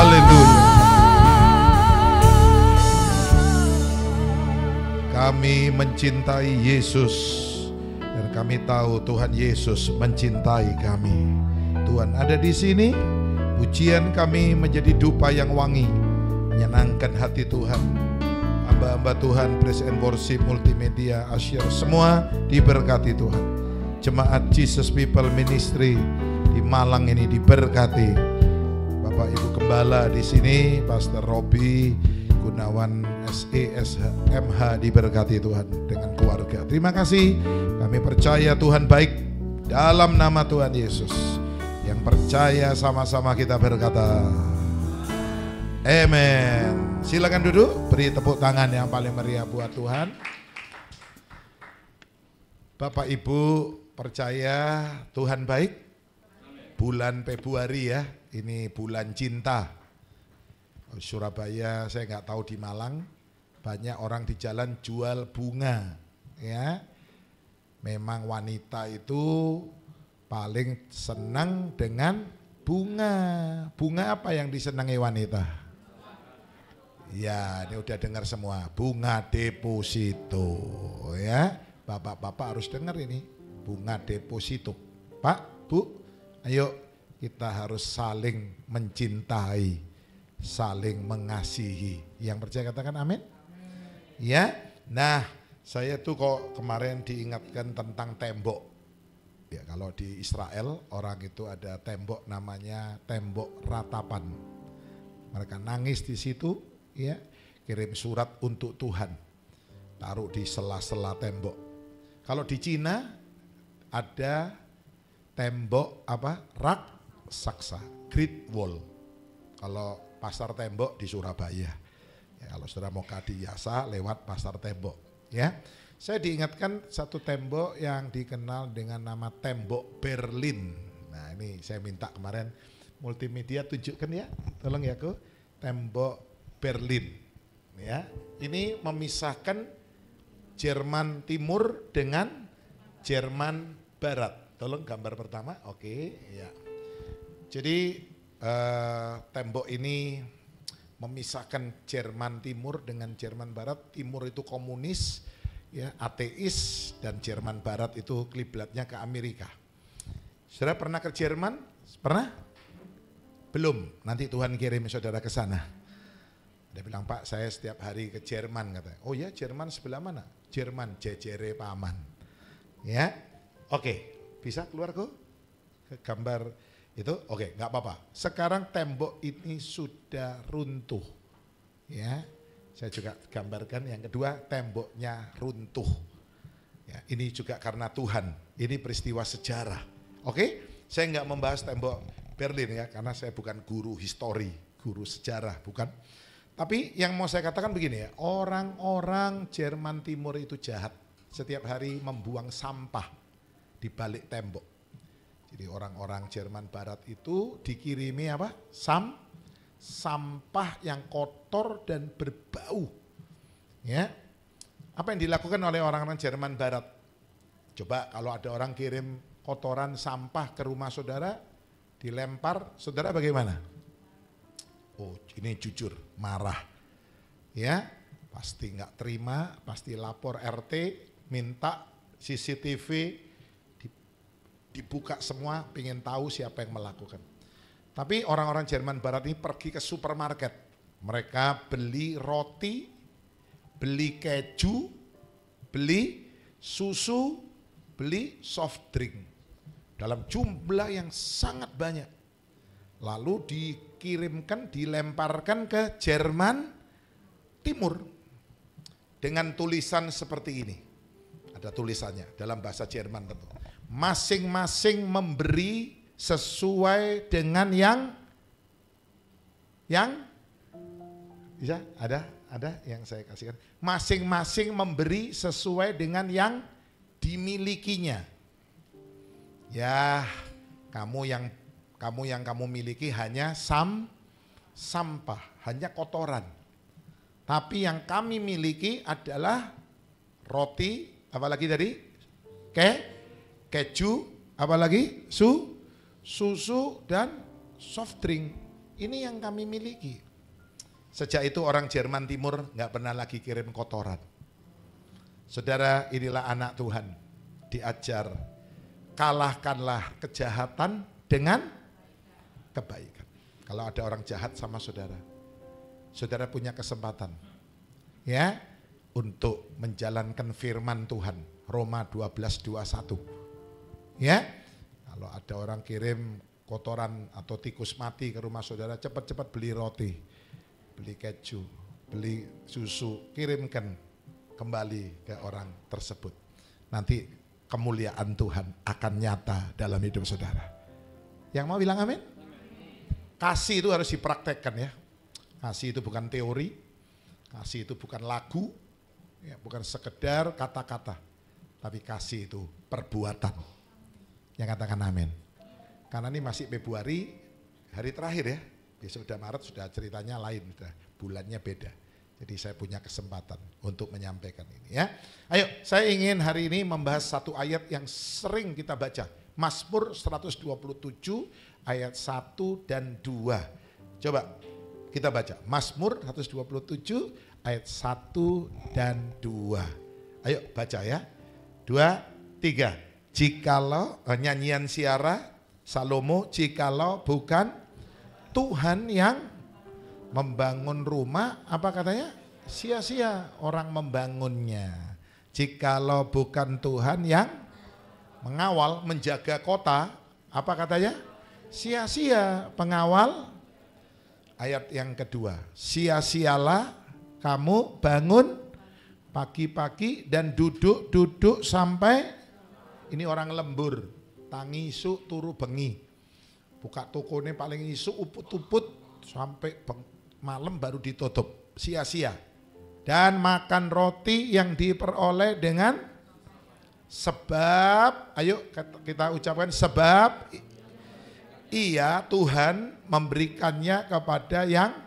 Haleluya. Kami mencintai Yesus dan kami tahu Tuhan Yesus mencintai kami. Tuhan ada di sini, pujian kami menjadi dupa yang wangi, menyenangkan hati Tuhan. Hamba-hamba Tuhan, Praise and Worship Multimedia Asyir, semua diberkati Tuhan. Jemaat Jesus People Ministry di Malang ini diberkati. Bapak Ibu Gembala di sini, Pastor Robi Gunawan SESMH diberkati Tuhan dengan keluarga. Terima kasih. Kami percaya Tuhan baik dalam nama Tuhan Yesus. Yang percaya sama-sama kita berkata amen. Silakan duduk, beri tepuk tangan yang paling meriah buat Tuhan. Bapak Ibu percaya Tuhan baik. Bulan Februari ya, ini bulan cinta. Surabaya, saya nggak tahu di Malang, banyak orang di jalan jual bunga, ya. Memang wanita itu paling senang dengan bunga. Bunga apa yang disenangi wanita? Ya, ini udah dengar semua. Bunga deposito, ya. Bapak-bapak harus dengar ini, bunga deposito. Pak, Bu, ayo kita harus saling mencintai, saling mengasihi. Yang percaya katakan amin. Ya, nah saya tuh kok kemarin diingatkan tentang tembok. Ya, kalau di Israel orang itu ada tembok namanya tembok ratapan. Mereka nangis di situ, ya, kirim surat untuk Tuhan, taruh di sela-sela tembok. Kalau di Cina ada tembok apa? Raksasa, Great Wall. Kalau pasar tembok di Surabaya. Ya, kalau saudara mau kadiyasa lewat pasar tembok, ya. Saya diingatkan satu tembok yang dikenal dengan nama tembok Berlin. Nah, ini saya minta kemarin multimedia tunjukkan ya. Tolong ya, Ko. Tembok Berlin. Ya. Ini memisahkan Jerman Timur dengan Jerman Barat. Tolong gambar pertama. Oke, ya. Jadi tembok ini memisahkan Jerman Timur dengan Jerman Barat. Timur itu komunis, ya, ateis, dan Jerman Barat itu kiblatnya ke Amerika. Saudara pernah ke Jerman? Pernah? Belum. Nanti Tuhan kirim saudara ke sana. Dia bilang, Pak, saya setiap hari ke Jerman, katanya. Oh ya, Jerman sebelah mana? Jerman jejere paman. Ya, oke, bisa keluar kok ke gambar itu. Oke, nggak apa-apa. Sekarang tembok ini sudah runtuh. Ya, saya juga gambarkan yang kedua, temboknya runtuh. Ya, ini juga karena Tuhan. Ini peristiwa sejarah. Oke, saya nggak membahas tembok Berlin ya, karena saya bukan guru histori, guru sejarah, bukan. Tapi yang mau saya katakan begini ya, orang-orang Jerman Timur itu jahat. Setiap hari membuang sampah di balik tembok. Jadi orang-orang Jerman Barat itu dikirimi apa? Sampah yang kotor dan berbau. Ya. Apa yang dilakukan oleh orang-orang Jerman Barat? Coba kalau ada orang kirim kotoran sampah ke rumah saudara, dilempar, saudara bagaimana? Oh, ini jujur, marah. Ya, pasti nggak terima, pasti lapor RT, minta CCTV dibuka semua, pengen tahu siapa yang melakukan. Tapi orang-orang Jerman Barat ini pergi ke supermarket. Mereka beli roti, beli keju, beli susu, beli soft drink dalam jumlah yang sangat banyak. Lalu dikirimkan, dilemparkan ke Jerman Timur dengan tulisan seperti ini. Ada tulisannya dalam bahasa Jerman tentu. Masing-masing memberi sesuai dengan yang bisa ada yang saya kasihkan. Masing-masing memberi sesuai dengan yang dimilikinya. Ya, kamu yang kamu miliki hanya sampah, hanya kotoran. Tapi yang kami miliki adalah roti, apalagi tadi? Keju, apalagi? Susu dan soft drink. Ini yang kami miliki. Sejak itu orang Jerman Timur nggak pernah lagi kirim kotoran. Saudara, inilah anak Tuhan. Diajar, kalahkanlah kejahatan dengan kebaikan. Kalau ada orang jahat sama saudara, saudara punya kesempatan ya untuk menjalankan firman Tuhan. Roma 12:21. Ya. Kalau ada orang kirim kotoran atau tikus mati ke rumah saudara, cepat-cepat beli roti, beli keju, beli susu, kirimkan kembali ke orang tersebut. Nanti kemuliaan Tuhan akan nyata dalam hidup saudara. Yang mau bilang amin? Kasih itu harus dipraktekkan ya. Kasih itu bukan teori, kasih itu bukan lagu, ya, bukan sekedar kata-kata, tapi kasih itu perbuatan. Yang katakan amin. Karena ini masih Februari, hari terakhir ya. Besok sudah Maret, sudah ceritanya lain, sudah bulannya beda. Jadi saya punya kesempatan untuk menyampaikan ini ya. Ayo, saya ingin hari ini membahas satu ayat yang sering kita baca. Mazmur 127 ayat 1 dan 2. Coba kita baca. Mazmur 127 ayat 1 dan 2. Ayo baca ya. 2, 3. Jikalau nyanyian Siara Salomo, jikalau bukan Tuhan yang membangun rumah, apa katanya? Sia-sia orang membangunnya. Jikalau bukan Tuhan yang mengawal, menjaga kota, apa katanya? Sia-sia pengawal. Ayat yang kedua, sia-sialah kamu bangun pagi-pagi dan duduk-duduk sampai, ini orang lembur, tangi isu turu bengi. Buka tokonya paling isu uput-uput sampai malam baru ditutup, sia-sia. Dan makan roti yang diperoleh dengan sebab, ayo kita ucapkan sebab iya Tuhan memberikannya kepada yang,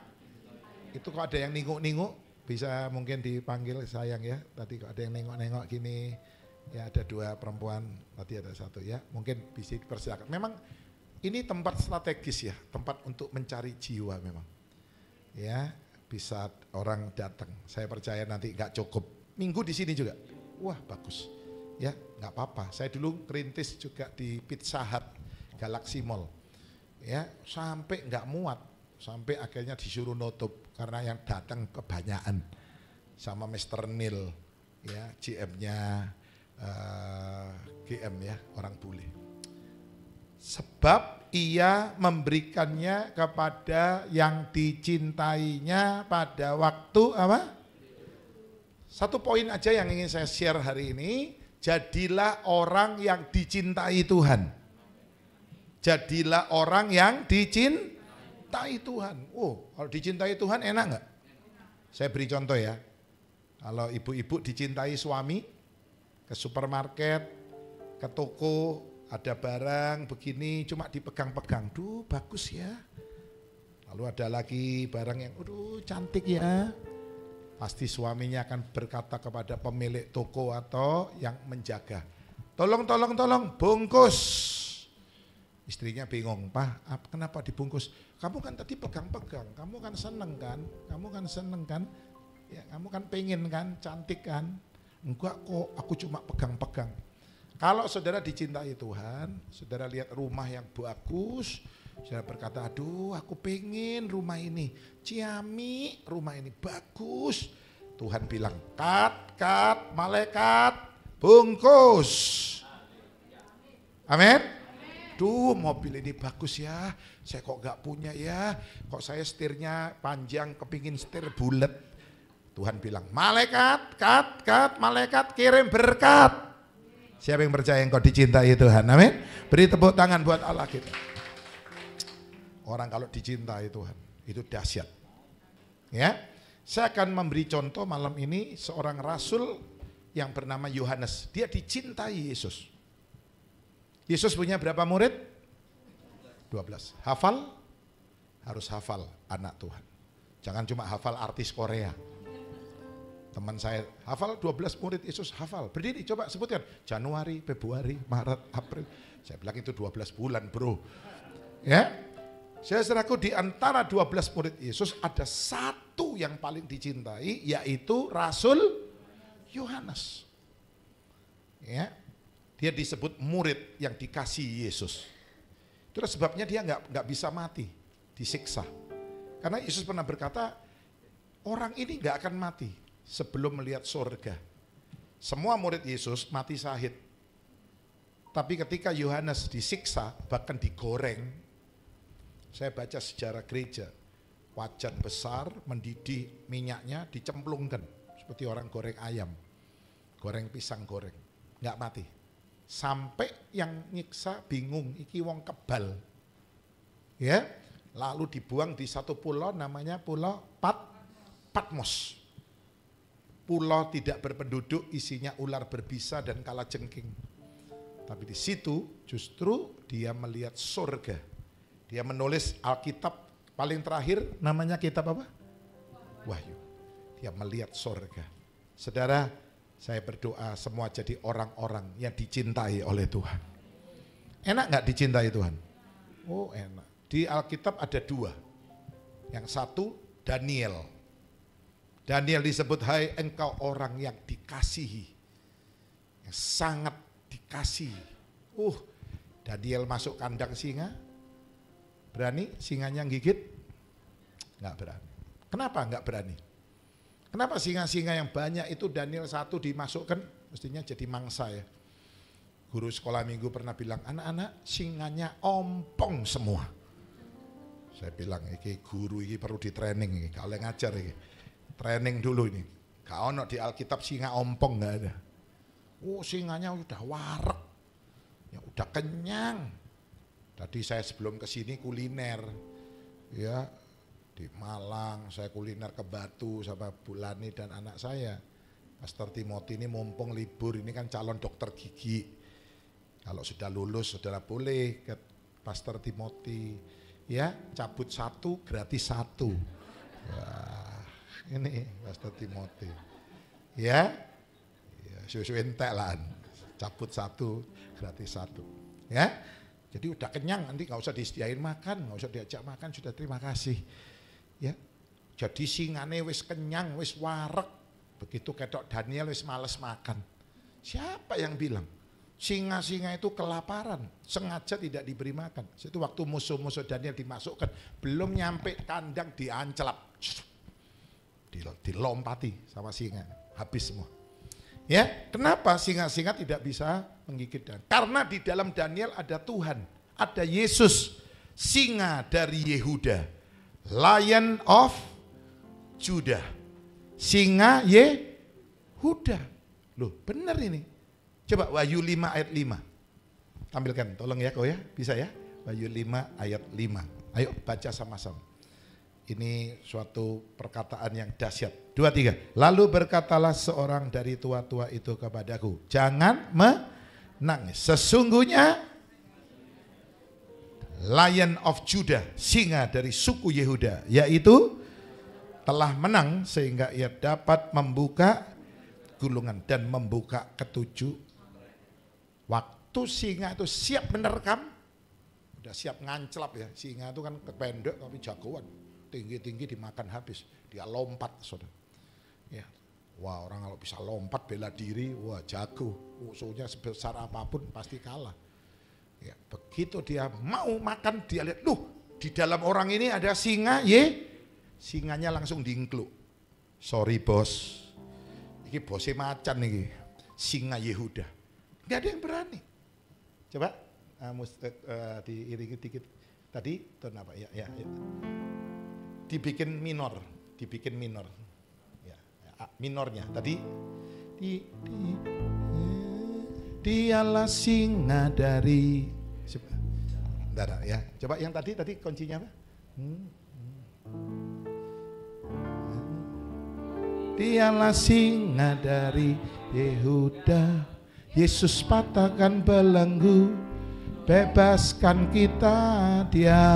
itu kok ada yang ninguk-ninguk, bisa mungkin dipanggil sayang ya, tadi kok ada yang nengok-nengok gini, ya ada 2 perempuan, tadi ada 1 ya, mungkin bisa dipersilakan. Memang ini tempat strategis ya, tempat untuk mencari jiwa memang. Ya, bisa orang datang. Saya percaya nanti nggak cukup minggu di sini juga. Wah bagus, ya nggak apa-apa. Saya dulu kerintis juga di Pizza Hut, Galaxy Mall, ya sampai nggak muat, sampai akhirnya disuruh nutup karena yang datang kebanyakan. Sama Mr. Neil, ya GM-nya GM ya, orang bule. Sebab ia memberikannya kepada yang dicintainya pada waktu apa? Satu poin aja yang ingin saya share hari ini, jadilah orang yang dicintai Tuhan. Jadilah orang yang dicintai Tuhan. Oh, kalau dicintai Tuhan enak nggak? Saya beri contoh ya. Kalau ibu-ibu dicintai suami, ke supermarket, ke toko, ada barang begini cuma dipegang-pegang, duh bagus ya. Lalu ada lagi barang yang cantik ya. Pasti suaminya akan berkata kepada pemilik toko atau yang menjaga, tolong bungkus. Istrinya bingung, Pak kenapa dibungkus? Kamu kan tadi pegang-pegang, kamu kan seneng kan, ya kamu kan pengen kan, cantik kan. Enggak kok, aku cuma pegang-pegang. Kalau saudara dicintai Tuhan, saudara lihat rumah yang bagus, saudara berkata, aduh aku pengen rumah ini, Ciami rumah ini bagus. Tuhan bilang, kat, malaikat, bungkus. Amin. Duh mobil ini bagus ya, saya kok gak punya ya, kok saya setirnya panjang, kepingin setir bulat. Tuhan bilang, malaikat, malaikat kirim berkat. Siapa yang percaya engkau dicintai Tuhan? Amin. Beri tepuk tangan buat Allah kita. Orang kalau dicintai Tuhan, itu dahsyat. Ya, saya akan memberi contoh malam ini seorang rasul yang bernama Yohanes. Dia dicintai Yesus. Yesus punya berapa murid? 12. Hafal? Harus hafal anak Tuhan. Jangan cuma hafal artis Korea. Teman saya hafal 12 murid Yesus, hafal. Berdiri coba sebutkan. Januari, Februari, Maret, April. Saya bilang itu 12 bulan bro. Ya. Saudaraku, di antara 12 murid Yesus ada satu yang paling dicintai, yaitu Rasul Yohanes. Ya, dia disebut murid yang dikasihi Yesus. Itulah sebabnya dia nggak bisa mati, disiksa. Karena Yesus pernah berkata, orang ini nggak akan mati sebelum melihat surga. Semua murid Yesus mati syahid. Tapi ketika Yohanes disiksa, bahkan digoreng. Saya baca sejarah gereja, wajan besar mendidih minyaknya dicemplungkan seperti orang goreng ayam, goreng pisang goreng, nggak mati. Sampai yang nyiksa bingung, iki wong kebal, ya. Lalu dibuang di satu pulau namanya Pulau Patmos. Pulau tidak berpenduduk, isinya ular berbisa dan kalajengking. Tapi di situ justru dia melihat surga. Dia menulis Alkitab paling terakhir, namanya kitab apa? Wahyu. Dia melihat surga. Saudara, saya berdoa semua jadi orang-orang yang dicintai oleh Tuhan. Enak gak dicintai Tuhan? Oh enak. Di Alkitab ada dua. Yang satu Daniel. Daniel disebut, hai engkau orang yang dikasihi. Yang sangat dikasihi. Daniel masuk kandang singa. Berani singanya gigit? Nggak berani. Kenapa nggak berani? Kenapa singa-singa yang banyak itu Daniel satu dimasukkan? Mestinya jadi mangsa ya. Guru sekolah minggu pernah bilang, anak-anak singanya ompong semua. Saya bilang, iki guru ini perlu di training ini, kalau ngajar ini. Training dulu ini. Kalau di Alkitab singa ompong nggak ada. Singanya udah warak, ya udah kenyang. Tadi saya sebelum ke sini kuliner, ya di Malang saya kuliner ke Batu sama Bu Lani dan anak saya. Pastor Timothy ini mumpung libur, ini kan calon dokter gigi. Kalau sudah lulus saudara boleh ke Pastor Timothy, ya cabut satu gratis satu. Wah, ini Pastor Timothy, ya susu entek lah, cabut satu gratis satu, ya. Jadi udah kenyang, nanti nggak usah disediain makan, nggak usah diajak makan, sudah terima kasih. Ya, jadi singane wis kenyang, wis warek. Begitu ketok Daniel wis males makan. Siapa yang bilang? Singa-singa itu kelaparan, sengaja tidak diberi makan. Itu waktu musuh-musuh Daniel dimasukkan, belum nyampe kandang diancelap. Dilompati sama singa, habis semua. Ya, kenapa singa-singa tidak bisa menggigit Daniel? Karena di dalam Daniel ada Tuhan, ada Yesus, singa dari Yehuda, Lion of Judah, singa Yehuda. Loh, benar ini. Coba Wahyu 5 ayat 5. Tampilkan, tolong ya kau ya, bisa ya? Wahyu 5 ayat 5. Ayo baca sama-sama. Ini suatu perkataan yang dahsyat. 2, 3. Lalu berkatalah seorang dari tua-tua itu kepadaku, jangan menangis. Sesungguhnya Lion of Judah, singa dari suku Yehuda, yaitu telah menang sehingga ia dapat membuka gulungan dan membuka ketujuh. Waktu singa itu siap menerkam, udah siap nganclap ya. Singa itu kan pendek tapi jagoan. Tinggi-tinggi dimakan habis, dia lompat saudara. Ya, wah orang kalau bisa lompat bela diri, wah jago. Musuhnya sebesar apapun pasti kalah. Ya, begitu dia mau makan dia lihat, di dalam orang ini ada singa, singanya langsung diingkluk. Sorry bos, ini bosnya macan nih, singa Yehuda. Gak ada yang berani. Coba diiringi dikit. Tadi ton apa ya. Dibikin minor. Ya, minornya tadi dialah singa dari ya. Coba yang tadi kuncinya apa? Dialah singa dari Yehuda, Yesus patahkan belenggu, bebaskan kita dia.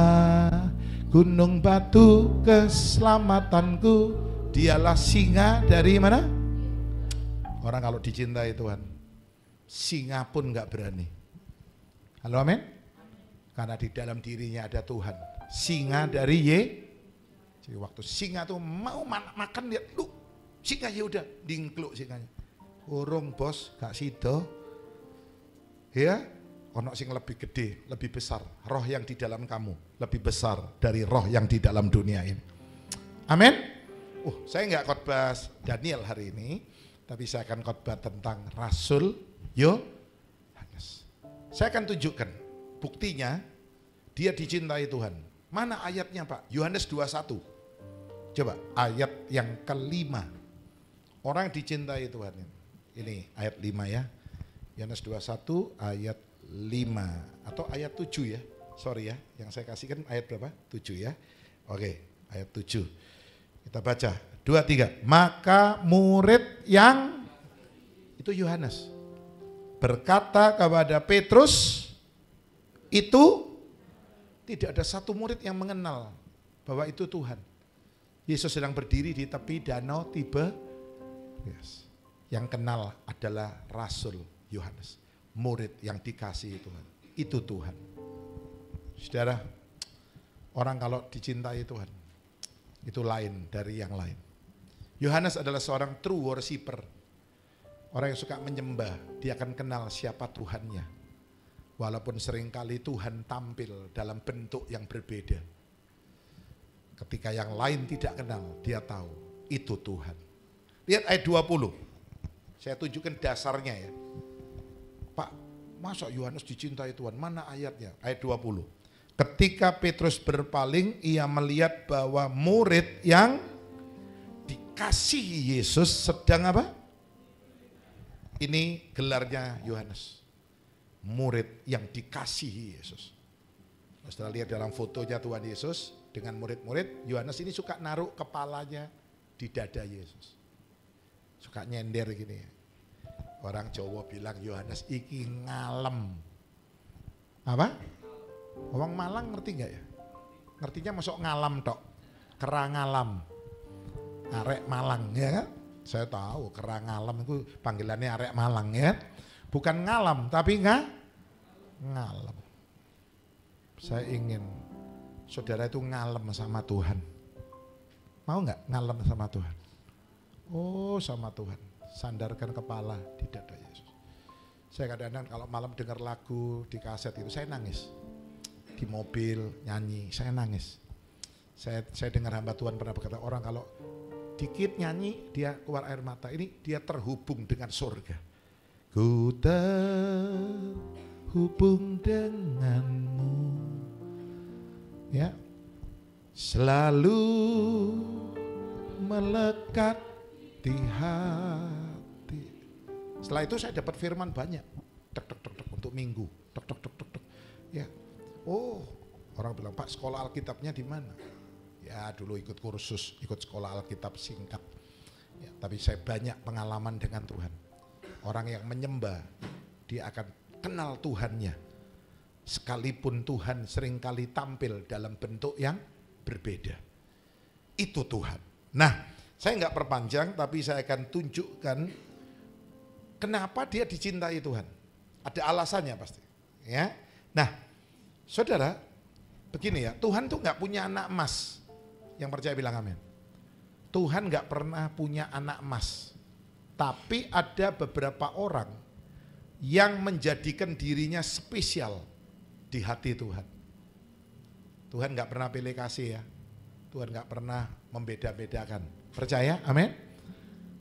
Gunung batu keselamatanku, dialah singa dari mana? Orang kalau dicintai Tuhan, singa pun gak berani. Halo amin? Karena di dalam dirinya ada Tuhan. singa dari Jadi waktu singa tuh mau makan dia, lu singa ya udah dingkluk singanya. Urung bos, gak sido. Ya, ono sing lebih gede, lebih besar. Roh yang di dalam kamu lebih besar dari roh yang di dalam dunia ini. Amin. Saya nggak khotbah Daniel hari ini, tapi saya akan khotbah tentang Rasul Yohanes. Saya akan tunjukkan buktinya dia dicintai Tuhan. Mana ayatnya Pak? Yohanes 21. Coba ayat yang kelima. Orang dicintai Tuhan. Ini ayat 5 ya. Yohanes 21 ayat 5 atau ayat 7 ya. Sorry ya, yang saya kasihkan ayat berapa? 7 ya. Oke, ayat 7. Kita baca, 2, 3. Maka murid yang, itu Yohanes, berkata kepada Petrus, itu tidak ada satu murid yang mengenal bahwa itu Tuhan. Yesus sedang berdiri di tepi danau Tiberias. Yang kenal adalah Rasul Yohanes, murid yang dikasihi Tuhan. Itu Tuhan. Saudara, orang kalau dicintai Tuhan, itu lain dari yang lain. Yohanes adalah seorang true worshiper. Orang yang suka menyembah, dia akan kenal siapa Tuhannya. Walaupun seringkali Tuhan tampil dalam bentuk yang berbeda. Ketika yang lain tidak kenal, dia tahu itu Tuhan. Lihat ayat 20. Saya tunjukkan dasarnya ya. Pak, masa Yohanes dicintai Tuhan? Mana ayatnya? Ayat 20. Ketika Petrus berpaling, ia melihat bahwa murid yang dikasihi Yesus sedang apa? Ini gelarnya Yohanes. Murid yang dikasihi Yesus. Setelah lihat dalam fotonya Tuhan Yesus dengan murid-murid, Yohanes ini suka naruh kepalanya di dada Yesus. Suka nyender gini. Orang Jawa bilang Yohanes iki ngalem. Apa? Orang Malang ngerti nggak ya? Ngertinya masuk ngalam tok. Kerang ngalam. Arek Malang ya kan? Saya tahu kerang ngalam itu panggilannya arek Malang ya. Bukan ngalam tapi ngalam. Saya ingin saudara itu ngalem sama Tuhan. Mau nggak ngalem sama Tuhan? Oh sama Tuhan. Sandarkan kepala di dada Yesus. Saya kadang-kadang kalau malam dengar lagu di kaset itu saya nangis. Di mobil nyanyi, saya nangis. Saya dengar hamba Tuhan pernah berkata, orang kalau dikit nyanyi dia keluar air mata. Ini dia terhubung dengan surga. Ku terhubung denganmu, ya, selalu melekat di hati. Setelah itu saya dapat firman banyak, tek untuk minggu, tek, ya. Oh, orang bilang, Pak sekolah Alkitabnya di mana? Ya dulu ikut kursus, ikut sekolah Alkitab singkat. Ya, tapi saya banyak pengalaman dengan Tuhan. Orang yang menyembah, dia akan kenal Tuhannya. Sekalipun Tuhan seringkali tampil dalam bentuk yang berbeda. Itu Tuhan. Nah, saya nggak perpanjang, tapi saya akan tunjukkan kenapa dia dicintai Tuhan. Ada alasannya pasti. Ya, nah. Saudara, begini ya, Tuhan tuh nggak punya anak emas. Yang percaya bilang amin. Tuhan nggak pernah punya anak emas. Tapi ada beberapa orang yang menjadikan dirinya spesial di hati Tuhan. Tuhan nggak pernah pilih kasih ya. Tuhan nggak pernah membeda-bedakan. Percaya? Amin.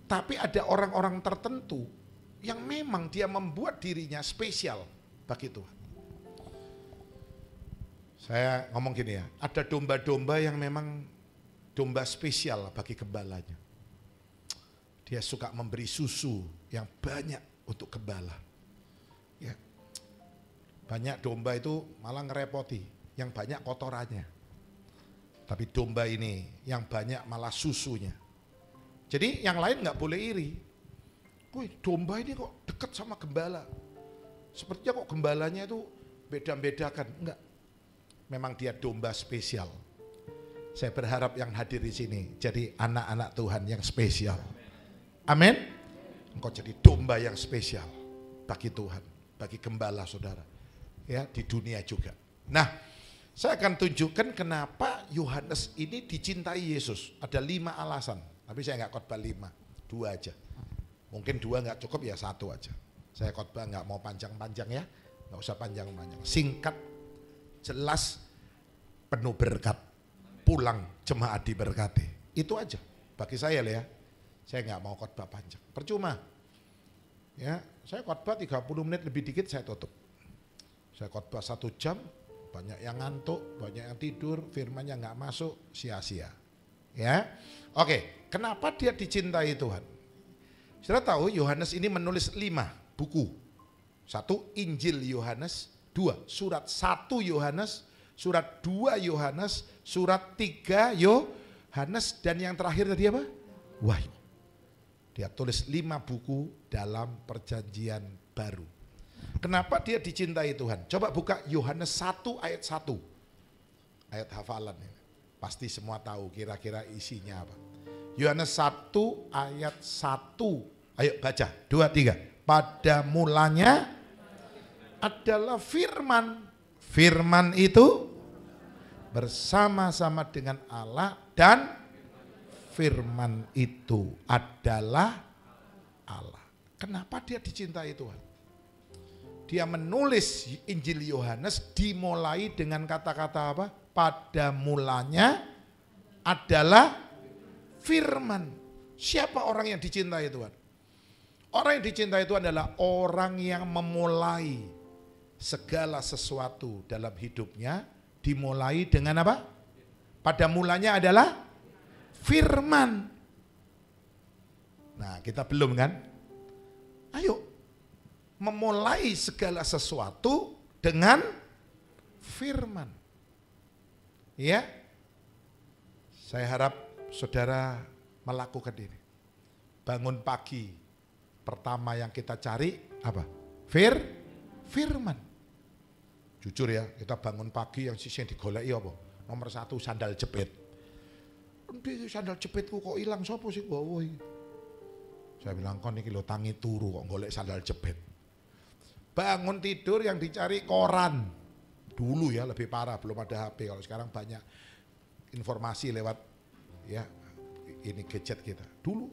Tapi ada orang-orang tertentu yang memang dia membuat dirinya spesial bagi Tuhan. Saya ngomong gini ya, ada domba-domba yang memang domba spesial bagi gembalanya. Dia suka memberi susu yang banyak untuk gembala. Ya. Banyak domba itu malah ngerepoti, yang banyak kotorannya. Tapi domba ini yang banyak malah susunya. Jadi yang lain nggak boleh iri. Wih, domba ini kok dekat sama gembala. Sepertinya kok gembalanya itu beda-bedakan. Enggak. Memang dia domba spesial. Saya berharap yang hadir di sini jadi anak-anak Tuhan yang spesial. Amin. Engkau jadi domba yang spesial bagi Tuhan, bagi gembala saudara. Ya, di dunia juga. Nah, Saya akan tunjukkan kenapa Yohanes ini dicintai Yesus. Ada 5 alasan, tapi saya nggak khotbah 5, 2 aja. Mungkin 2 nggak cukup, ya 1 aja. Saya khotbah nggak mau panjang-panjang ya, nggak usah panjang-panjang. Singkat, jelas, penuh berkat. Pulang jemaat diberkati. Itu aja bagi saya ya. Saya nggak mau khotbah panjang, percuma. Ya, saya khotbah 30 menit lebih dikit saya tutup. Saya khotbah 1 jam, banyak yang ngantuk, banyak yang tidur, firmannya nggak masuk, sia-sia. Ya, oke. Kenapa dia dicintai Tuhan? Saudara tahu Yohanes ini menulis 5 buku. 1 Injil Yohanes, 2 surat 1 Yohanes, surat 2 Yohanes, surat 3 Yohanes, dan yang terakhir tadi apa? Wahyu. Dia tulis 5 buku dalam perjanjian baru. Kenapa dia dicintai Tuhan? Coba buka Yohanes 1 ayat 1. Ayat hafalan ini. Pasti semua tahu kira-kira isinya apa. Yohanes 1 ayat 1. Ayo baca, 2, 3. Pada mulanya adalah firman. Firman itu bersama-sama dengan Allah, dan firman itu adalah Allah. Kenapa dia dicintai Tuhan? Dia menulis Injil Yohanes dimulai dengan kata-kata apa? Pada mulanya adalah firman. Siapa orang yang dicintai Tuhan? Orang yang dicintai Tuhan adalah orang yang memulai segala sesuatu dalam hidupnya dimulai dengan apa? Pada mulanya adalah firman. Nah, kita belum kan? Ayo memulai segala sesuatu dengan firman. Ya. Saya harap saudara melakukan ini. Bangun pagi, pertama yang kita cari apa? Firman. Jujur ya, kita bangun pagi yang sisi yang digoleki apa? Nomor 1 sandal jepit. Endi sandal jepitku kok hilang, sapa sih bawa iki? Saya bilang kon iki lho tangi turu kok golek sandal jepit. Bangun tidur yang dicari koran. Dulu ya lebih parah, belum ada HP. Kalau sekarang banyak informasi lewat ya ini gadget kita. Dulu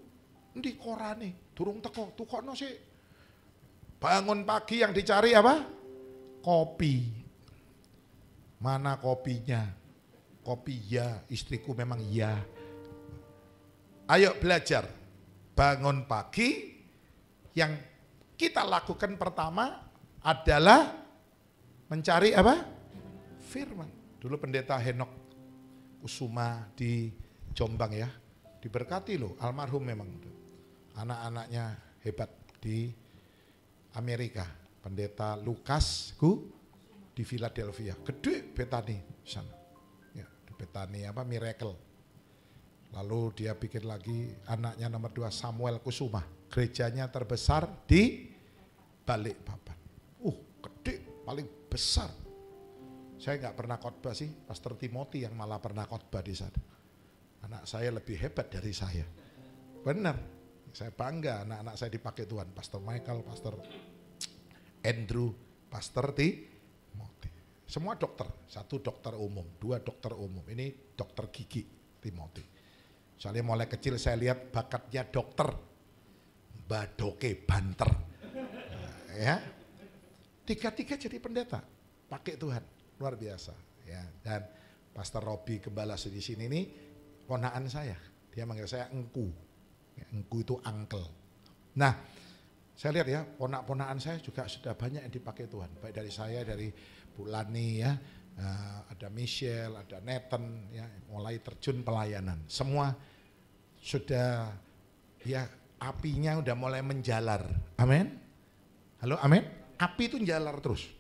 endi korane? Durung teko, tukokno sih. Bangun pagi yang dicari apa? Kopi. Mana kopinya? Kopi ya, istriku memang ya. Ayo belajar. Bangun pagi yang kita lakukan pertama adalah mencari apa? Firman. Dulu pendeta Henok Kusuma di Jombang ya, diberkati loh, almarhum memang. Anak-anaknya hebat di Amerika. Pendeta Lukas di Philadelphia, gede Betani sana. Ya, di Betani apa Miracle. Lalu dia bikin lagi anaknya nomor 2 Samuel Kusuma, gerejanya terbesar di Balikpapan. Gede, paling besar. Saya nggak pernah khotbah sih, Pastor Timothy yang malah pernah khotbah di sana. Anak saya lebih hebat dari saya. Benar, saya bangga anak-anak saya dipakai Tuhan. Pastor Michael, Pastor Andrew, Pastor Timothy. Semua dokter, 1 dokter umum, 2 dokter umum. Ini dokter gigi Timothy. Soalnya mulai kecil saya lihat bakatnya dokter. Badoke banter. Nah, ya. 3 jadi pendeta, pakai Tuhan, luar biasa. Ya, dan Pastor Robi Gembala di sini nih ponakan saya, dia manggil saya engku. Ya, engku itu uncle. Nah, saya lihat ya, ponak-ponakan saya juga sudah banyak yang dipakai Tuhan. Baik dari saya, dari Bu Lani ya, ada Michelle, ada Nathan ya, mulai terjun pelayanan. Semua sudah ya apinya udah mulai menjalar. Amin. Halo, amin. Api itu jalar terus,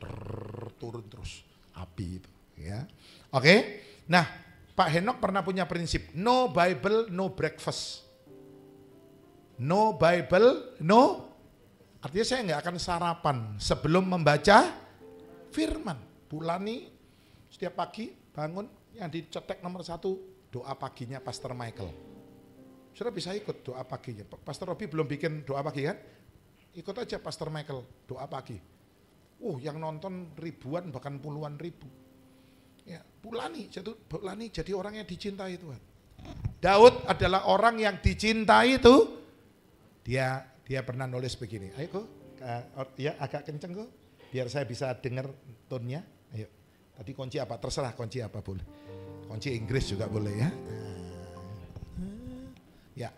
turun terus api itu ya. Oke. Nah, Pak Henok pernah punya prinsip no Bible, no breakfast. No Bible, no. Artinya saya nggak akan sarapan sebelum membaca firman. Bulani setiap pagi bangun yang dicetek nomor 1 doa paginya Pastor Michael. Sudah bisa ikut doa paginya. Pastor Robi belum bikin doa pagi kan? Ikut aja Pastor Michael doa pagi. Yang nonton ribuan bahkan puluhan ribu. Ya, Pulani jadi orang yang dicintai Tuhan. Daud adalah orang yang dicintai itu. Dia pernah nulis begini. Ayo kok, ya agak kenceng kok, biar saya bisa dengar tonnya. Ayo. Tadi kunci apa? Terserah kunci apa boleh. Kunci Inggris juga boleh ya. Ya.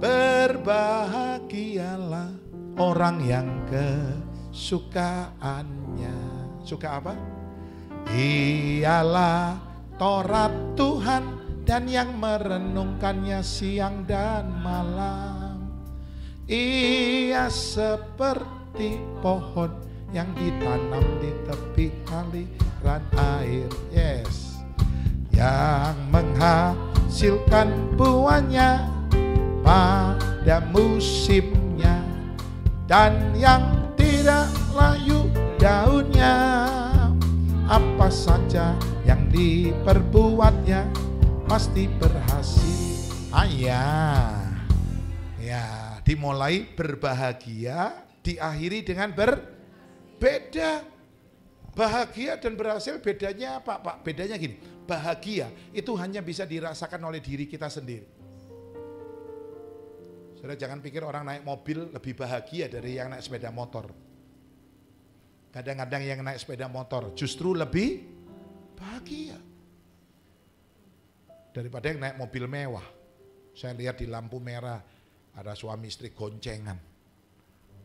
Berbahagialah orang yang kesukaannya. Suka apa? Ialah Taurat Tuhan dan yang merenungkannya siang dan malam. Ia seperti pohon yang ditanam di tepi aliran air. Yes. Yang menghasilkan buahnya pada musimnya dan yang tidak layu daunnya. Apa saja yang diperbuatnya pasti berhasil. Ya, dimulai berbahagia, diakhiri dengan berbeda. Bahagia dan berhasil bedanya apa, Pak? Bedanya gini, bahagia itu hanya bisa dirasakan oleh diri kita sendiri. Saudara jangan pikir orang naik mobil lebih bahagia dari yang naik sepeda motor. Kadang-kadang yang naik sepeda motor justru lebih bahagia daripada yang naik mobil mewah. Saya lihat di lampu merah ada suami istri goncengan.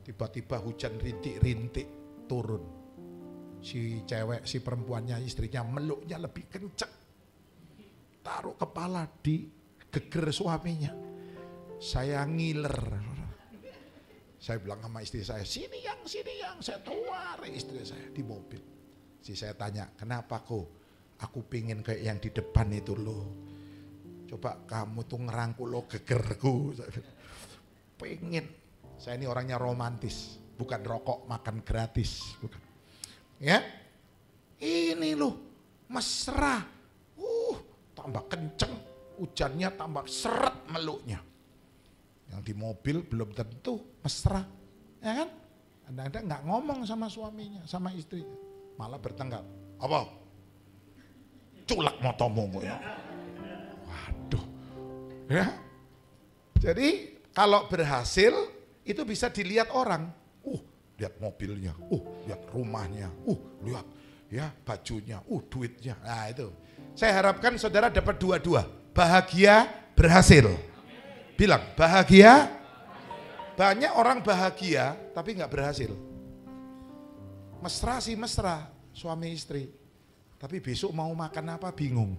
Tiba-tiba hujan rintik-rintik turun. Si cewek, si perempuannya, istrinya meluknya lebih kenceng. Taruh kepala di geger suaminya. Saya ngiler. Saya bilang sama istri saya, sini yang, saya tawarin istri saya di mobil. Saya tanya, kenapa kok? Aku pingin kayak yang di depan itu loh. Coba kamu tuh ngerangkul lo gegerku. Pengen. Saya ini orangnya romantis, bukan rokok makan gratis. Bukan. Ya, ini loh mesra. Tambah kenceng, hujannya tambah seret meluknya. Yang di mobil belum tentu mesra, ya kan? Kadang-kadang nggak ngomong sama suaminya, sama istrinya, malah bertengkar. Apa? Culak motomu ya. Waduh, ya. Jadi kalau berhasil itu bisa dilihat orang. Lihat mobilnya, lihat rumahnya, lihat ya bajunya, duitnya. Nah itu. Saya harapkan saudara dapat dua-dua. Bahagia, berhasil. Bilang, bahagia. Banyak orang bahagia tapi nggak berhasil. Mesra sih mesra, suami istri. Tapi besok mau makan apa bingung.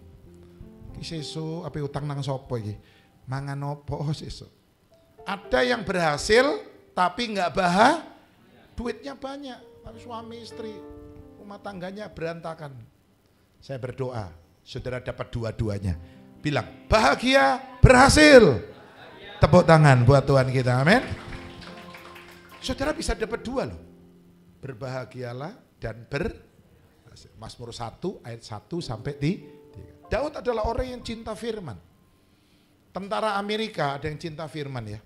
Ki sesuk ape utang nang sapa iki? Mangan opo sesuk? Ada yang berhasil tapi nggak bahagia. Duitnya banyak, tapi suami istri, rumah tangganya berantakan. Saya berdoa, saudara dapat dua-duanya. Bilang, bahagia, berhasil. Tepuk tangan buat Tuhan kita, amin. Saudara bisa dapat dua loh. Berbahagialah dan berhasil. Mazmur 1 ayat 1 sampai 3. Daud adalah orang yang cinta firman. Tentara Amerika ada yang cinta firman ya.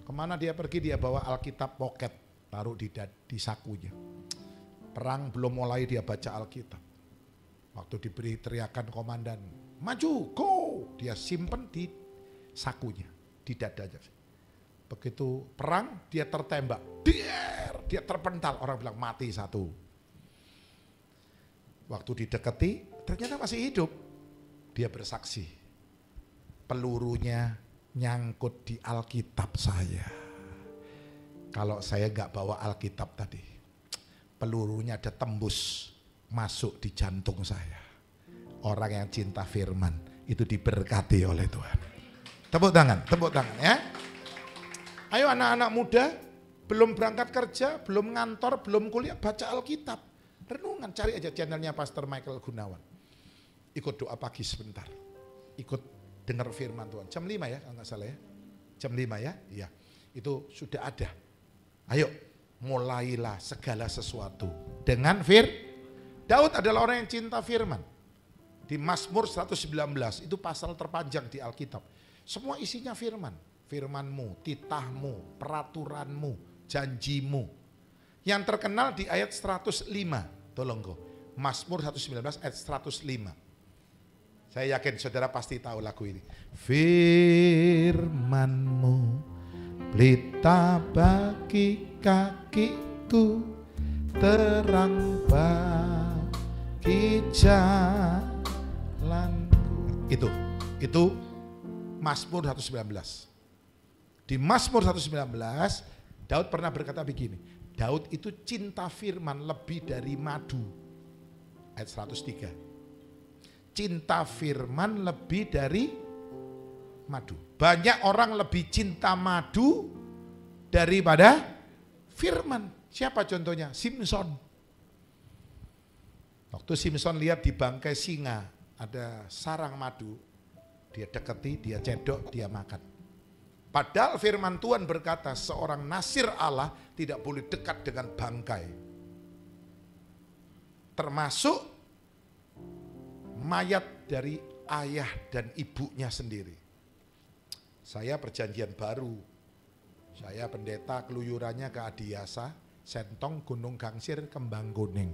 Kemana dia pergi dia bawa Alkitab pocket. Taruh di sakunya. Perang belum mulai dia baca Alkitab. Waktu diberi teriakan komandan, maju, go! Dia simpen di sakunya, di dadanya. Begitu perang dia tertembak, dia terpental, orang bilang mati satu. Waktu didekati ternyata masih hidup. Dia bersaksi, pelurunya nyangkut di Alkitab saya. Kalau saya nggak bawa Alkitab tadi, pelurunya ada tembus masuk di jantung saya. Orang yang cinta firman itu diberkati oleh Tuhan. Tepuk tangan ya. Ayo anak-anak muda, belum berangkat kerja, belum ngantor, belum kuliah, baca Alkitab. Renungan, cari aja channelnya Pastor Michael Gunawan. Ikut doa pagi sebentar. Ikut dengar firman Tuhan. Jam 5 ya, kalau nggak salah ya. Jam 5 ya, iya. Itu sudah ada. Ayo, mulailah segala sesuatu dengan Daud adalah orang yang cinta firman. Di Mazmur 119, itu pasal terpanjang di Alkitab. Semua isinya firman. Firmanmu, titahmu, peraturanmu, janjimu. Yang terkenal di ayat 105, tolong kok. Mazmur 119 ayat 105. Saya yakin saudara pasti tahu lagu ini. Firman-Mu pelita bagi kakiku, terang bagi jalanku. Itu Mazmur 119. Di Mazmur 119 Daud pernah berkata begini. Daud itu cinta firman lebih dari madu. Ayat 103. Cinta firman lebih dari madu. Banyak orang lebih cinta madu daripada firman. Siapa contohnya? Simpson. Waktu Simpson lihat di bangkai singa ada sarang madu, dia deketi, dia cedok, dia makan. Padahal firman Tuhan berkata seorang nasir Allah tidak boleh dekat dengan bangkai. Termasuk mayat dari ayah dan ibunya sendiri. Saya perjanjian baru. Saya pendeta keluyurannya ke Adiasa, Sentong, Gunung Gangsir, Kembang Kuning.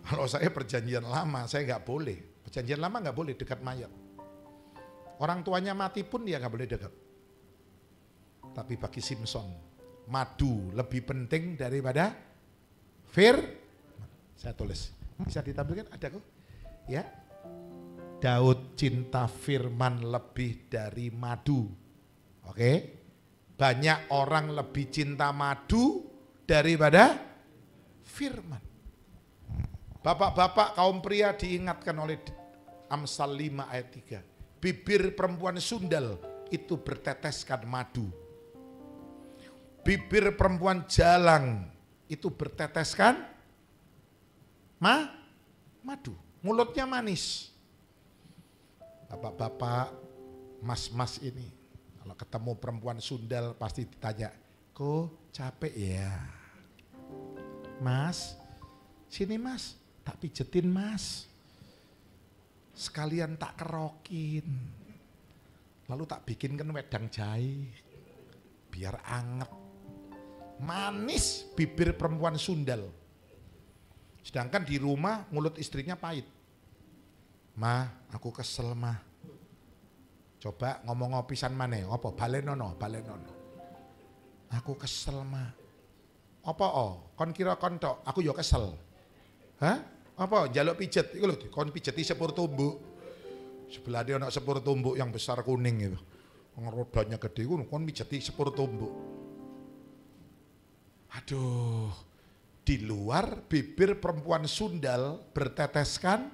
Kalau saya perjanjian lama, saya nggak boleh. Perjanjian lama nggak boleh dekat mayat. Orang tuanya mati pun dia nggak boleh dekat. Tapi bagi Simpson, madu lebih penting daripada saya tulis. Bisa ditampilkan? Ada kok? Ya. Daud cinta firman lebih dari madu. Oke. Banyak orang lebih cinta madu daripada firman. Bapak-bapak kaum pria diingatkan oleh Amsal 5 ayat 3. Bibir perempuan sundal itu berteteskan madu. Bibir perempuan jalang itu berteteskan madu. Mulutnya manis. Bapak-bapak, mas-mas ini, kalau ketemu perempuan sundal pasti ditanya, kok capek ya? Mas, sini mas, tak pijetin mas. Sekalian tak kerokin. Lalu tak bikinkan wedang jahe. Biar anget. Manis bibir perempuan sundal. Sedangkan di rumah mulut istrinya pahit. Ma, aku kesel ma. Coba ngomong pisan maneh, apa balenono. Aku kesel ma. Apa kon kira kon tok, aku yo kesel. Hah? Apa njaluk pijet iku lho, kon pijeti sepur tumbuk. Sebelah dia ana sepur tumbuk yang besar kuning itu. Rodanya gede iku kon pijeti sepur tumbuk. Aduh, di luar bibir perempuan sundal berteteskan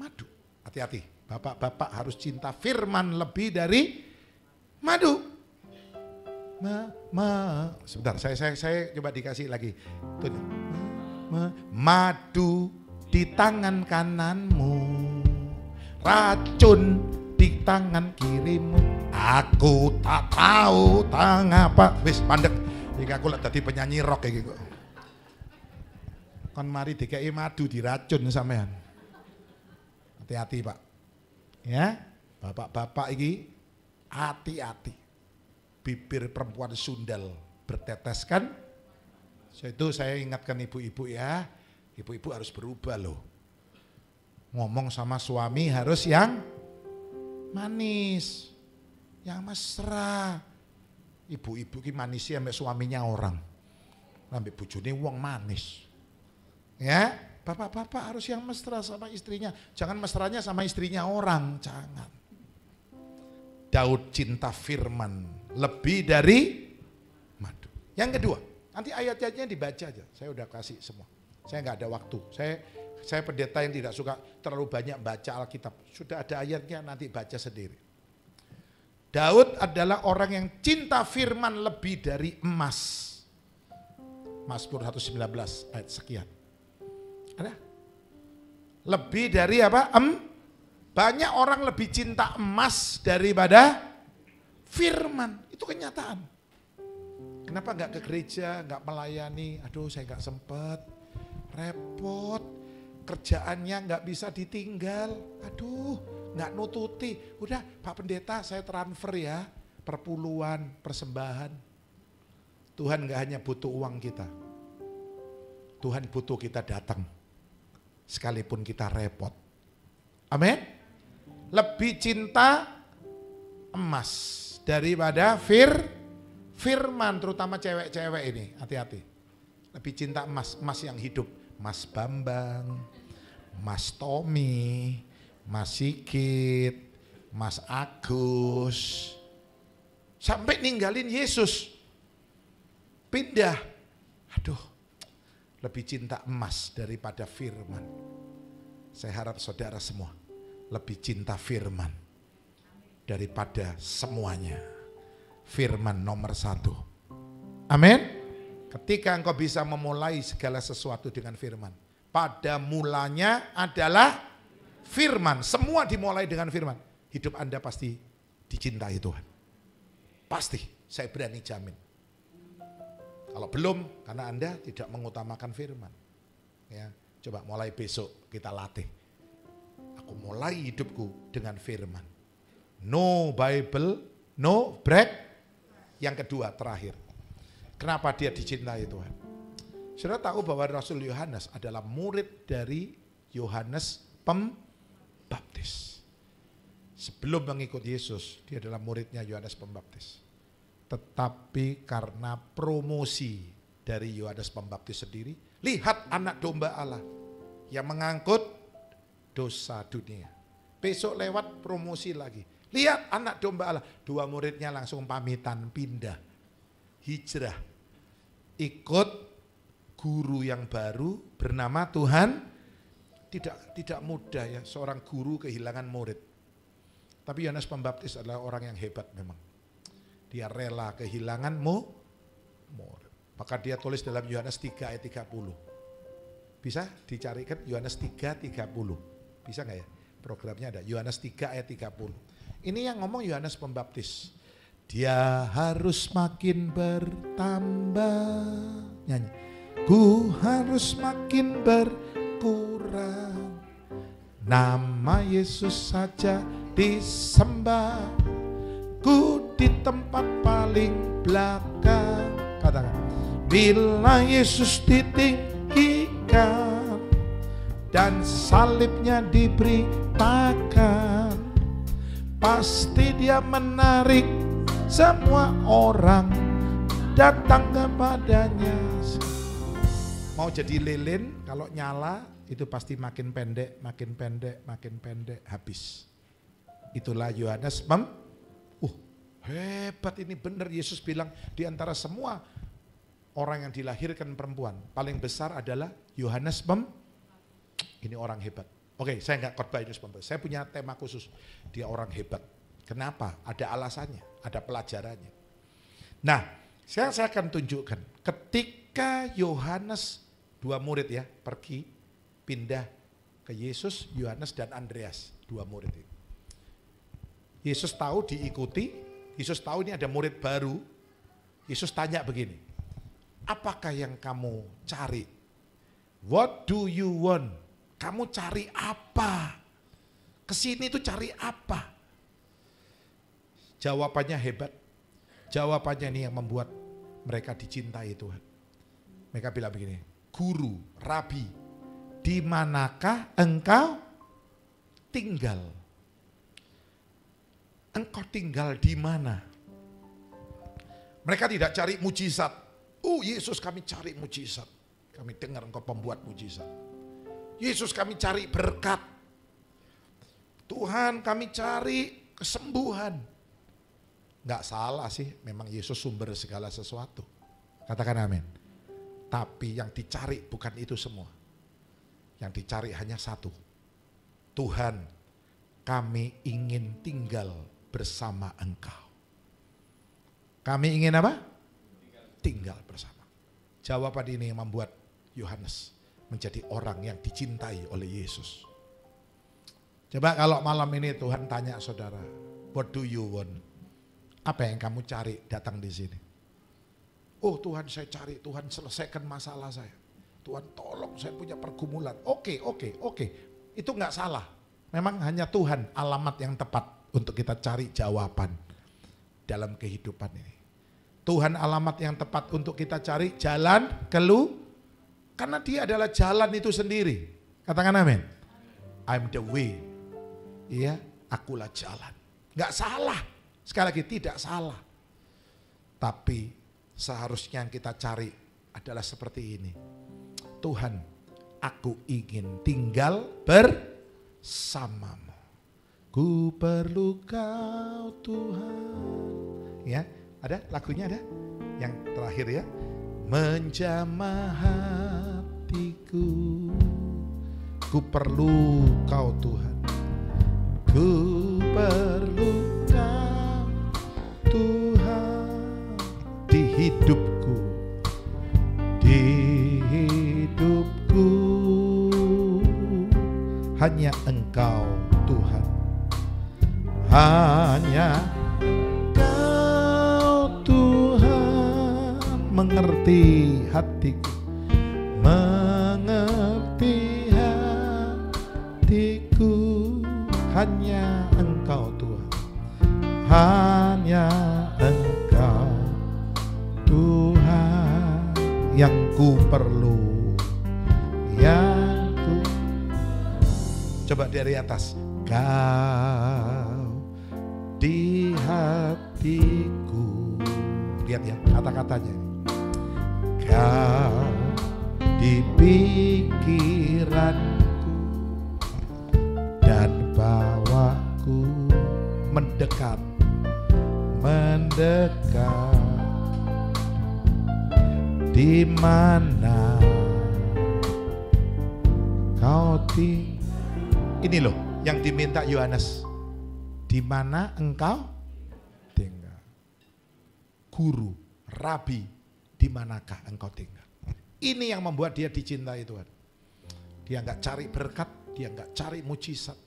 madu. Hati-hati, bapak-bapak harus cinta firman lebih dari madu. Sebentar, saya coba dikasih lagi. Madu di tangan kananmu, racun di tangan kirimu. Aku tak tahu tang apa. Wis pandek. Iki aku lek dadi penyanyi rock iki kok. Kon mari dikei madu diracun sampean. Hati-hati, Pak. Ya, bapak-bapak iki hati-hati. Bibir perempuan sundal berteteskan. Itu saya ingatkan ibu-ibu ya. Ibu-ibu harus berubah loh. Ngomong sama suami harus yang manis, yang mesra. Ibu-ibu ki manisnya ambek suaminya orang. Ambek bojone wong manis. Ya, bapak-bapak harus yang mesra sama istrinya. Jangan mesranya sama istrinya orang, jangan. Daud cinta firman lebih dari madu. Yang kedua, nanti ayat-ayatnya dibaca aja. Saya udah kasih semua. Saya nggak ada waktu. Saya pendeta yang tidak suka terlalu banyak baca Alkitab. Sudah ada ayatnya, nanti baca sendiri. Daud adalah orang yang cinta firman lebih dari emas. Mazmur 119 ayat sekian. Ada? Lebih dari apa? Banyak orang lebih cinta emas daripada firman. Itu kenyataan. Kenapa nggak ke gereja, nggak melayani? Aduh, saya nggak sempet. Repot. Kerjaannya nggak bisa ditinggal. Aduh, nggak nututi. Udah, Pak Pendeta, saya transfer ya. Perpuluhan, persembahan. Tuhan nggak hanya butuh uang kita. Tuhan butuh kita datang. sekalipun kita repot. Amin. Lebih cinta emas daripada firman, terutama cewek-cewek ini, hati-hati. Lebih cinta emas, emas yang hidup. Mas Bambang, Mas Tommy, Mas Sigit, Mas Agus, sampai ninggalin Yesus, pindah. Aduh, lebih cinta emas daripada firman. Saya harap saudara semua lebih cinta firman daripada semuanya. Firman nomor 1. Amin. Ketika engkau bisa memulai segala sesuatu dengan firman. Pada mulanya adalah firman. Semua dimulai dengan firman. Hidup Anda pasti dicintai Tuhan. Pasti, saya berani jamin. Kalau belum, karena Anda tidak mengutamakan firman. Ya, coba mulai besok kita latih. Aku mulai hidupku dengan firman. No Bible, no break. Yang kedua, terakhir. Kenapa dia dicintai Tuhan? Saudara tahu bahwa Rasul Yohanes adalah murid dari Yohanes Pembaptis. Sebelum mengikut Yesus, dia adalah muridnya Yohanes Pembaptis. Tetapi karena promosi dari Yohanes Pembaptis sendiri, lihat anak domba Allah yang mengangkut dosa dunia. Besok lewat promosi lagi. Lihat anak domba Allah. Dua muridnya langsung pamitan pindah. Hijrah. Ikut guru yang baru bernama Tuhan. Tidak mudah ya seorang guru kehilangan murid. Tapi Yohanes Pembaptis adalah orang yang hebat memang. Dia rela kehilangan murid. Maka dia tulis dalam Yohanes 3 ayat 30. Bisa dicarikan Yohanes 3:30. Bisa nggak ya? Programnya ada Yohanes 3 ayat 30. Ini yang ngomong Yohanes Pembaptis. Dia harus makin bertambah. Nyanyi. Ku harus makin berkurang. Nama Yesus saja disembah. Ku di tempat paling belakang. Katakan. Bila Yesus ditinggikan dan salibnya diberitakan, pasti dia menarik semua orang datang kepadanya. Mau jadi lilin kalau nyala itu pasti makin pendek, makin pendek, makin pendek, habis. Itulah Yohanes hebat ini benar. Yesus bilang di antara semua orang yang dilahirkan perempuan paling besar adalah Yohanes ini orang hebat. Oke, saya nggak khotbah Yohanes Pembaptis. Saya punya tema khusus. Dia orang hebat. Kenapa? Ada alasannya, ada pelajarannya. Nah, sekarang saya akan tunjukkan. Ketika Yohanes, dua murid ya, pergi, pindah ke Yesus, Yohanes dan Andreas, dua murid itu. Yesus tahu diikuti, Yesus tahu ini ada murid baru. Yesus tanya begini, apakah yang kamu cari? What do you want? Kamu cari apa? Kesini tuh cari apa? Jawabannya hebat. Jawabannya ini yang membuat mereka dicintai Tuhan. Mereka bilang begini, guru, rabi, di manakah engkau tinggal? Engkau tinggal di mana? Mereka tidak cari mujizat. Oh Yesus, kami cari mujizat. Kami dengar engkau pembuat mujizat. Yesus, kami cari berkat. Tuhan, kami cari kesembuhan. Enggak salah sih, memang Yesus sumber segala sesuatu. Katakan amin. Tapi yang dicari bukan itu semua. Yang dicari hanya satu. Tuhan, kami ingin tinggal bersama engkau. Kami ingin apa? Tinggal bersama. Jawaban ini yang membuat Yohanes menjadi orang yang dicintai oleh Yesus. Coba kalau malam ini Tuhan tanya saudara, what do you want? Apa yang kamu cari datang di sini? Oh Tuhan, saya cari Tuhan selesaikan masalah saya. Tuhan tolong, saya punya pergumulan. Oke. Itu enggak salah. Memang hanya Tuhan alamat yang tepat untuk kita cari jawaban dalam kehidupan ini. Tuhan alamat yang tepat untuk kita cari jalan keluar. Karena dia adalah jalan itu sendiri. Katakan amin. I'm the way. Iya, akulah jalan. Gak salah. Sekali lagi tidak salah. Tapi seharusnya yang kita cari adalah seperti ini. Tuhan, aku ingin tinggal bersamamu. Ku perlu kau Tuhan. Ya, ada lagunya ada? Yang terakhir ya. Menjamah hatiku. Ku perlu kau Tuhan. Ku perlu kau Tuhan. Di hidupku. Di hidupku. Hanya Engkau Tuhan. Hanya Kau Tuhan mengerti hatiku, mengerti hatiku. Hanya Engkau Tuhan, hanya Engkau Tuhan yang ku perlu, yang ku. Coba dari atas. Kau di hatiku. Lihat ya kata-katanya. Kau di pikiranku dan bawaku mendekat, mendekat. Di mana kau tinggal? Ini loh yang diminta Yohanes. Di mana engkau tinggal? Guru, rabi, di manakah engkau tinggal? Ini yang membuat dia dicintai Tuhan. Dia enggak cari berkat, dia enggak cari mujizat.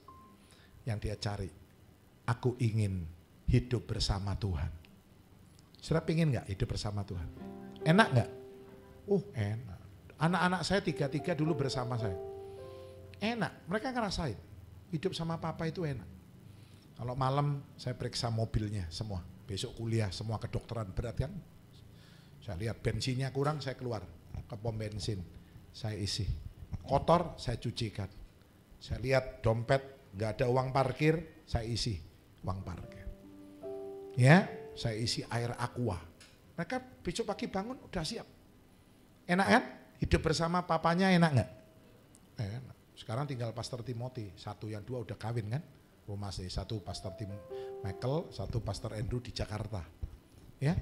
Yang dia cari, aku ingin hidup bersama Tuhan. Saudara pingin enggak hidup bersama Tuhan? Enak enggak? Enak. Anak-anak saya tiga-tiga dulu bersama saya. Enak, mereka ngerasain hidup sama papa itu enak. Kalau malam saya periksa mobilnya semua, besok kuliah semua kedokteran berat kan. Saya lihat bensinnya kurang, saya keluar ke pom bensin, saya isi. Kotor, saya cucikan. Saya lihat dompet nggak ada uang parkir, saya isi uang parkir. Ya, saya isi air aqua. Mereka besok pagi bangun udah siap. Enak kan? Hidup bersama papanya enak nggak? Enak. Sekarang tinggal Pastor Timothy, satu yang dua udah kawin kan, rumah saya, satu Pastor Michael, satu Pastor Andrew di Jakarta. Ya,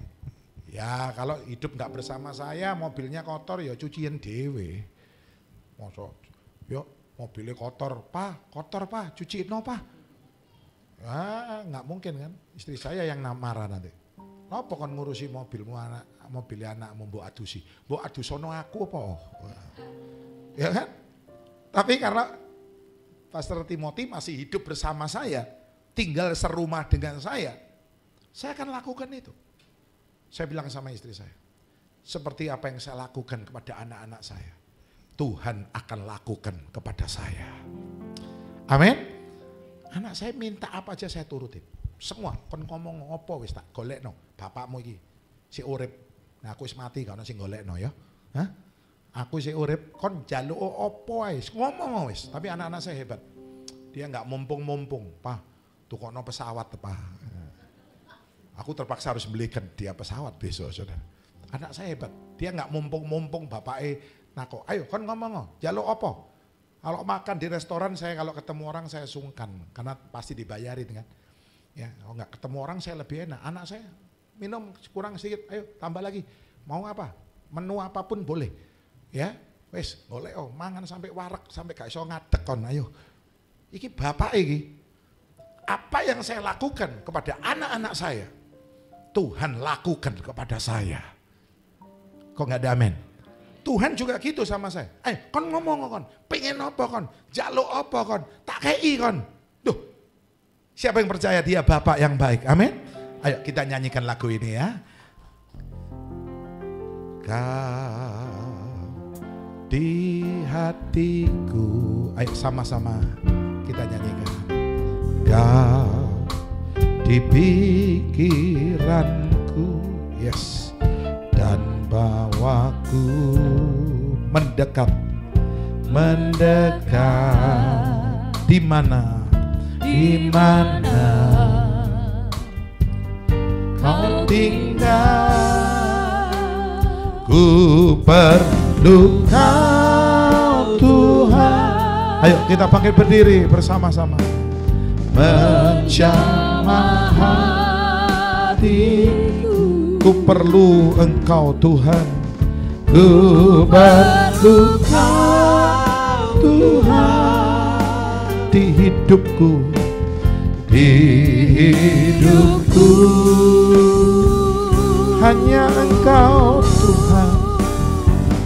ya kalau hidup nggak bersama saya, mobilnya kotor ya cucian dewe. Masa, yuk mobilnya kotor pak, cuciin no pak. Ya nggak mungkin kan, istri saya yang marah nanti. Apa kan ngurusi mobilmu anakmu mbok adusi, mbok adusono aku apa? Ya kan? Tapi karena Pastor Timothy masih hidup bersama saya, tinggal serumah dengan saya akan lakukan itu. Saya bilang sama istri saya, seperti apa yang saya lakukan kepada anak-anak saya, Tuhan akan lakukan kepada saya. Amin. Anak saya minta apa aja saya turutin. Semua, kon ngomong apa wis tak golekno, bapakmu iki si urip. Nah aku wis mati karena sing golekno ya. Hah? Aku sih urip kon njaluk opo ae ngomong wis, tapi anak-anak saya hebat. Dia enggak mumpung-mumpung, "Pak, tukokno pesawat, Pak." Aku terpaksa harus belikan dia pesawat besok, Saudara. Anak saya hebat. Dia enggak mumpung-mumpung bapake nakok. "Ayo kon ngomong, njaluk opo?" Kalau makan di restoran saya kalau ketemu orang saya sungkan karena pasti dibayarin kan. Ya, kalau enggak ketemu orang saya lebih enak. Anak saya minum kurang sedikit, "Ayo tambah lagi." Mau apa? Menu apapun boleh. Ya, wes golek mangan sampai warak sampai gak iso ngadeg kon ayo. Iki bapak iki. Apa yang saya lakukan kepada anak-anak saya, Tuhan lakukan kepada saya. Kok nggak ada amin? Tuhan juga gitu sama saya. Kon ngomong kon, pengen apa kon, jaluk apa kon, tak kei kon. Duh, siapa yang percaya dia bapak yang baik? Amin. Ayo kita nyanyikan lagu ini ya. Kau di hatiku, ayo sama-sama kita nyanyikan. Kau di pikiranku, yes, dan bawaku mendekat, mendekat. Di mana kau tinggal, ku perlu kau Tuhan. Ayo kita bangkit berdiri bersama-sama. Menjamah hatiku, ku perlu Engkau Tuhan, ku perlu kau Tuhan di hidupku, hanya Engkau Tuhan,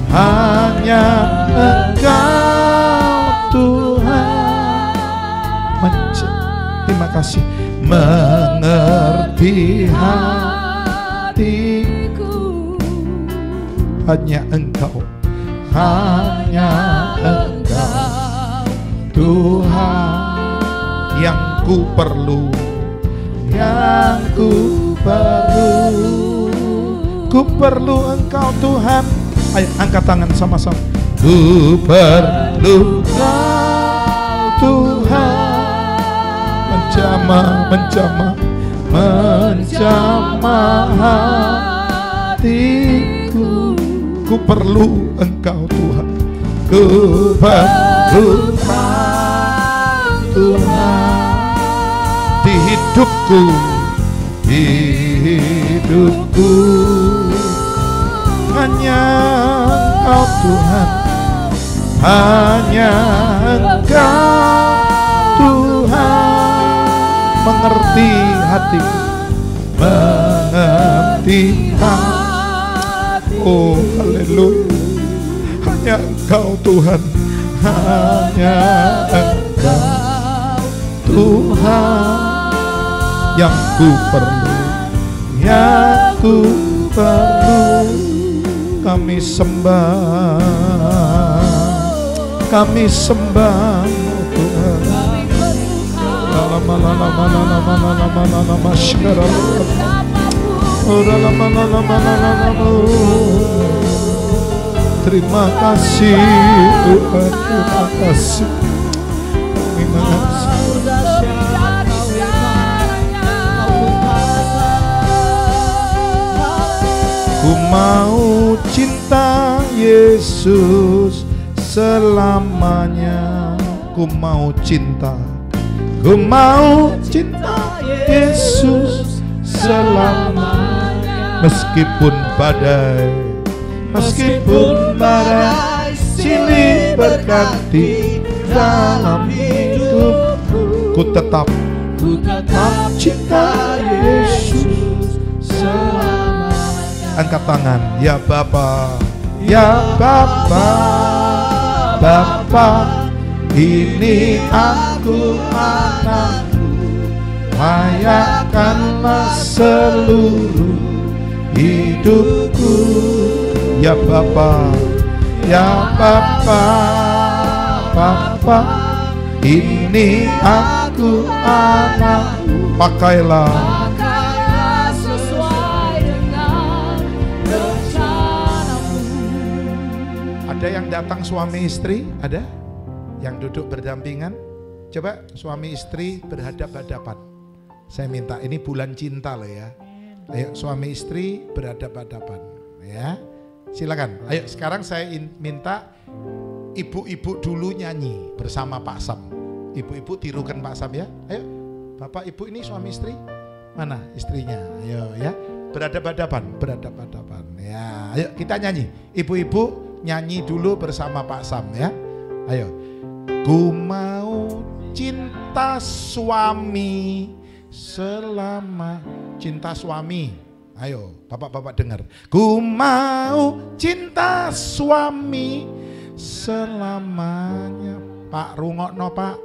hanya Engkau Tuhan. Terima kasih. Mengerti hatiku, hanya Engkau, hanya Engkau Tuhan yang ku perlu, yang ku perlu Engkau Tuhan. Ayo angkat tangan sama-sama. Ku perlu Kau Tuhan, menjamah hatiku. Ku perlu Engkau Tuhan, ku perlu Kau Tuhan di hidupku, hanya Engkau Tuhan, hanya Engkau Tuhan. Mengerti hatiku, mengerti hati. Oh haleluya, hanya Engkau Tuhan, hanya Engkau Tuhan yang ku perlu, yang ku perlu. Kami sembah Tuhan. Terima kasih Tuhan, terima kasih. Terima kasih. Ku mau cinta Yesus selamanya. Ku mau cinta, ku mau cinta Yesus selamanya. Meskipun badai silih berganti dalam hidupku, ku tetap cinta Yesus selamanya. Angkat tangan. Ya Bapa, ya Bapa, Bapa, ini aku anakmu, layakkanlah seluruh hidupku. Ya Bapa, ya Bapa, Bapa, ini aku anakmu, pakailah sesuai dengan rencanamu. Ada yang datang suami istri? Ada? Yang duduk berdampingan? Coba suami istri berhadap-hadapan. Saya minta, ini bulan cinta loh ya. Ayo suami istri berhadap-hadapan ya. Silakan. Ayo sekarang saya minta ibu-ibu dulu nyanyi bersama Pak Sam. Ibu-ibu tirukan Pak Sam ya. Ayo Bapak Ibu ini suami istri. Mana istrinya? Ayo ya. Berhadap-hadapan ya. Ayo kita nyanyi. Ibu-ibu nyanyi dulu bersama Pak Sam ya. Ayo. Ku mau cinta suami selama, cinta suami. Ayo bapak-bapak dengar. Ku mau cinta suami selamanya. Pak rungokno Pak.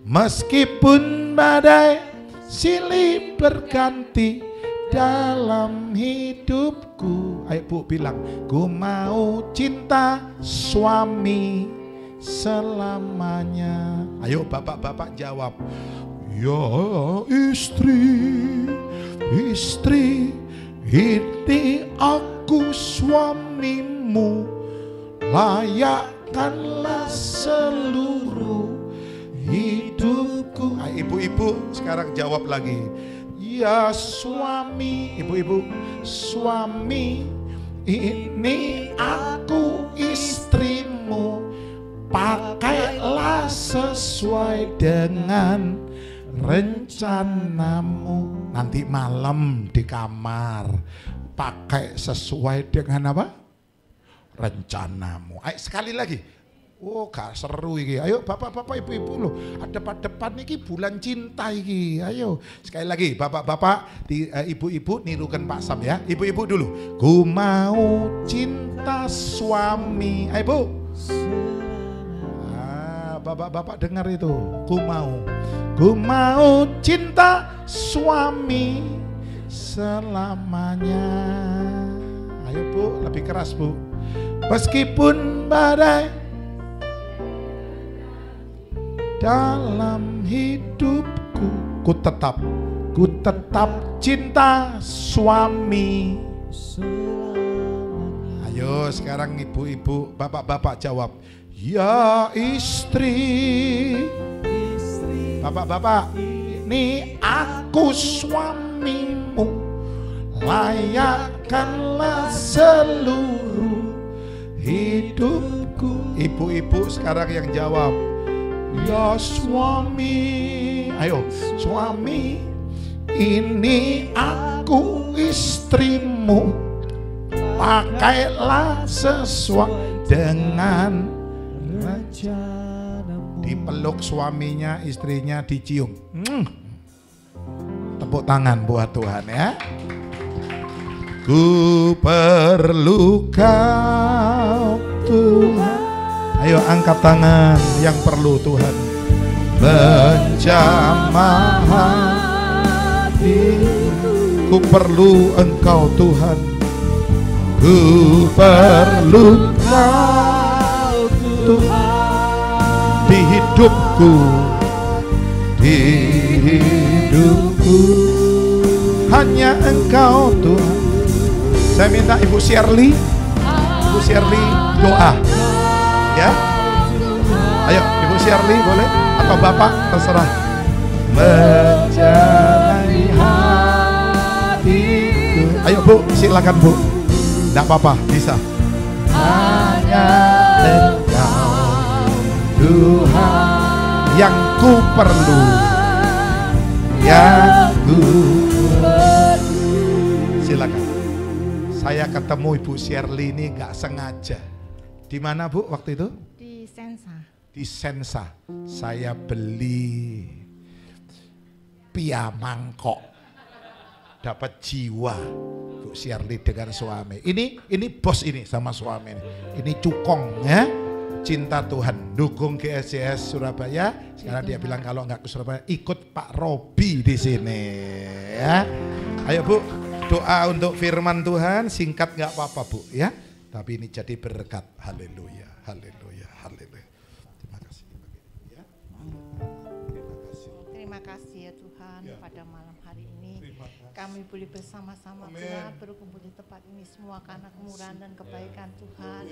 Meskipun badai silih berganti dalam hidupku. Ayo Bu bilang, ku mau cinta suami selamanya. Ayo bapak-bapak jawab. Ya istri, ini aku suamimu, layak layakanlah seluruh hidupku. Ibu-ibu sekarang jawab lagi. Ya suami, ibu-ibu, suami, ini aku istrimu, pakailah sesuai dengan rencanamu. Nanti malam di kamar pakai sesuai dengan apa? Rencanamu. Ayo sekali lagi. Oh, gak seru iki. Ayo bapak-bapak, ibu-ibu loh. Depan-depan iki bulan cinta iki. Ayo sekali lagi bapak-bapak, ibu-ibu nirukan Pak Sam ya. Ibu-ibu dulu. Ku mau cinta suami. Ayo Bu. Bapak-bapak dengar itu. Ku mau cinta suami selamanya. Ayo Bu, lebih keras Bu. Meskipun badai dalam hidupku, ku tetap cinta suami. Ayo sekarang ibu-ibu, bapak-bapak jawab. Ya istri, bapak-bapak, ini aku suamimu, layakkanlah seluruh hidupku. Ibu-ibu sekarang yang jawab. Ya suami, ayo suami, ini aku istrimu, pakailah sesuai dengan rencanamu. Dipeluk suaminya, istrinya dicium. Tepuk tangan buat Tuhan ya. Ku perlu kau Tuhan. Ayo angkat tangan yang perlu Tuhan. Menjamah hatiku. Ku perlu Engkau Tuhan. Ku perlu Kau Tuhan. Di hidupku. Hanya Engkau Tuhan. Saya minta Ibu Shirley doa. Ya, ayo Ibu Shirley boleh atau Bapak terserah. Menjalani hatiku. Ayo Bu, silakan Bu. Tidak apa-apa, bisa. Hanya Engkau Tuhan yang ku perlu, yang ku perlu. Silakan. Saya ketemu Ibu Shirley ini gak sengaja. Di mana Bu waktu itu? Di Sensa. Di Sensa. Saya beli pia mangkok. Dapat jiwa Bu Shirley dengan suami. Ini bos ini sama suami ini. Ini cukong ya. Cinta Tuhan. Dukung GSJS Surabaya. Sekarang dia bilang kalau nggak ke Surabaya ikut Pak Robi di sini ya. Ayo Bu, doa untuk firman Tuhan singkat nggak apa-apa Bu ya. Tapi ini jadi berkat. Haleluya, haleluya, haleluya. Terima kasih. Ya. Terima kasih ya Tuhan ya. Pada malam hari ini kami boleh bersama-sama Tuhan berkumpul di tempat ini semua karena kemurahan dan kebaikan Tuhan.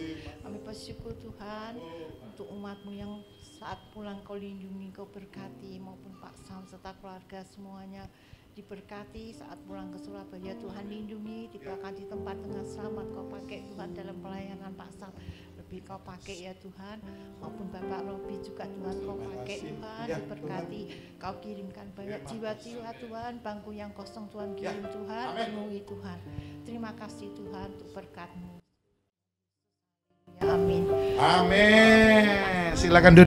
Kami bersyukur Tuhan untuk umat-Mu yang saat pulang Kau lindungi, Kau berkati maupun Pak Sam serta keluarga semuanya. Diberkati saat pulang ke Surabaya, Tuhan lindungi, diberkati tempat dengan selamat. Kau pakai Tuhan dalam pelayanan Pak Sam, lebih Kau pakai ya Tuhan, maupun Bapak Robi juga Tuhan Kau pakai Tuhan, diberkati. Kau kirimkan banyak jiwa-jiwa Tuhan, bangku yang kosong Tuhan kirim Tuhan, penuhi Tuhan. Terima kasih Tuhan untuk berkat-Mu. Ya, amin. Amin. Silakan duduk.